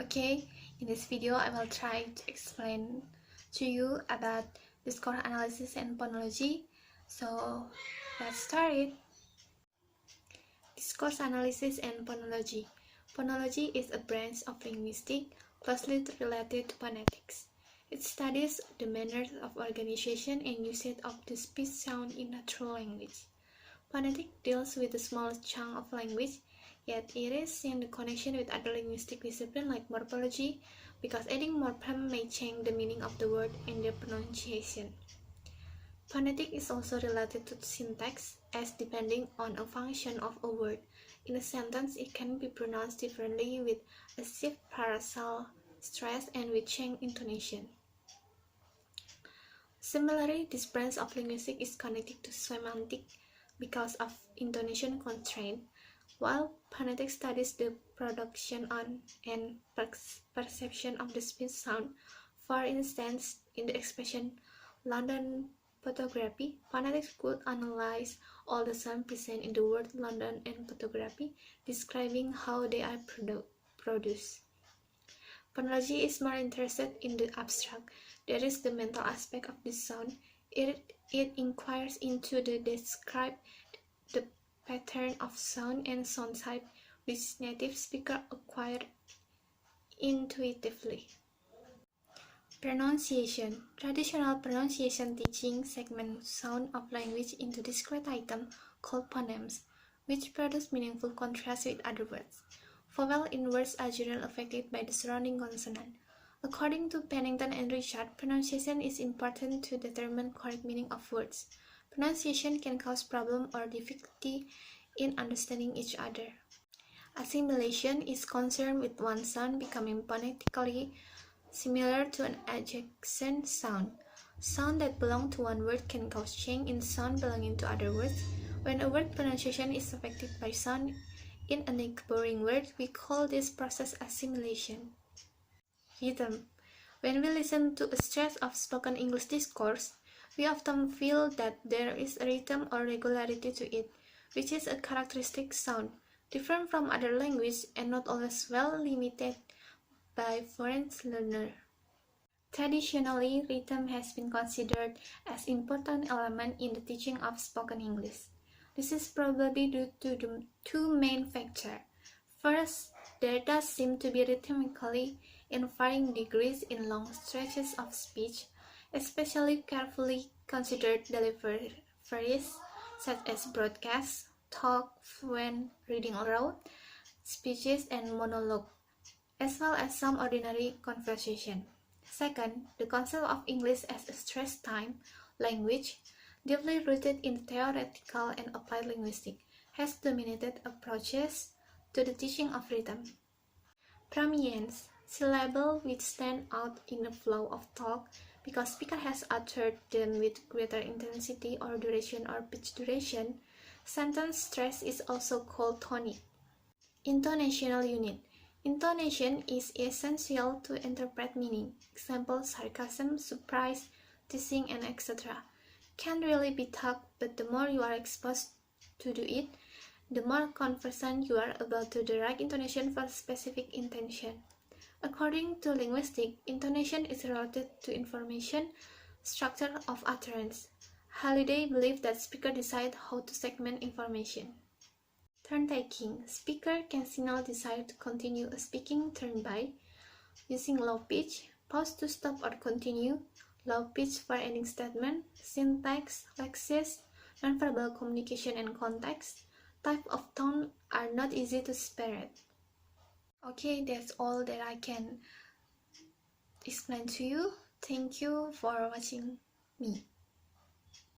Okay, in this video I will try to explain to you about discourse analysis and phonology. So let's start it. Discourse analysis and phonology. Phonology is a branch of linguistics closely related to phonetics. It studies the manner of organization and usage of the speech sound in natural language. Phonetics deals with a small chunk of language, yet it is in the connection with other linguistic disciplines like morphology, because adding morpheme may change the meaning of the word and their pronunciation. Phonetic is also related to syntax, as depending on a function of a word in a sentence, it can be pronounced differently with a shift parsal stress and with change intonation. Similarly, this branch of linguistics is connected to semantics because of intonation constraint, while phonetics studies the production on and perception of the speech sound. For instance, in the expression London photography, phonetics could analyze all the sound present in the word London and photography, describing how they are produced. Phonology is more interested in the abstract, that is the mental aspect of the sound. It inquires into the describe the pattern of sound and sound type which native speakers acquire intuitively. Pronunciation. Traditional pronunciation teaching segment sound of language into discrete items called phonemes, which produce meaningful contrast with other words. Vowel in words are generally affected by the surrounding consonant. According to Pennington and Richard, pronunciation is important to determine correct meaning of words. Pronunciation can cause problem or difficulty in understanding each other. Assimilation is concerned with one sound becoming phonetically similar to an adjacent sound. Sound that belong to one word can cause change in sound belonging to other words. When a word pronunciation is affected by sound in a neighboring word, we call this process assimilation. Rhythm. When we listen to a stretch of spoken English discourse, we often feel that there is a rhythm or regularity to it, which is a characteristic sound, different from other languages and not always well limited by foreign learners. Traditionally, rhythm has been considered as an important element in the teaching of spoken English. This is probably due to the two main factors. First, there does seem to be rhythmically in varying degrees in long stretches of speech, especially carefully considered deliveries such as broadcasts, talk when reading aloud, speeches, and monologue, as well as some ordinary conversation. Second, the concept of English as a stress-time language, deeply rooted in theoretical and applied linguistics, has dominated approaches to the teaching of rhythm. Prominence, syllables which stand out in the flow of talk because speaker has uttered them with greater intensity or duration or pitch duration. Sentence stress is also called tonic. Intonational unit. Intonation is essential to interpret meaning. Example, sarcasm, surprise, teasing, and etc. Can't really be taught, but the more you are exposed to do it, the more conversant you are about to the right intonation for specific intention. According to linguistics, intonation is related to information structure of utterance. Halliday believed that speakers decide how to segment information. Turn-taking. Speaker can signal desire to continue a speaking turn by using low pitch, pause to stop or continue, low pitch for ending statement, syntax, lexis, nonverbal communication and context, type of tone are not easy to separate. Okay, that's all that I can explain to you. Thank you for watching me.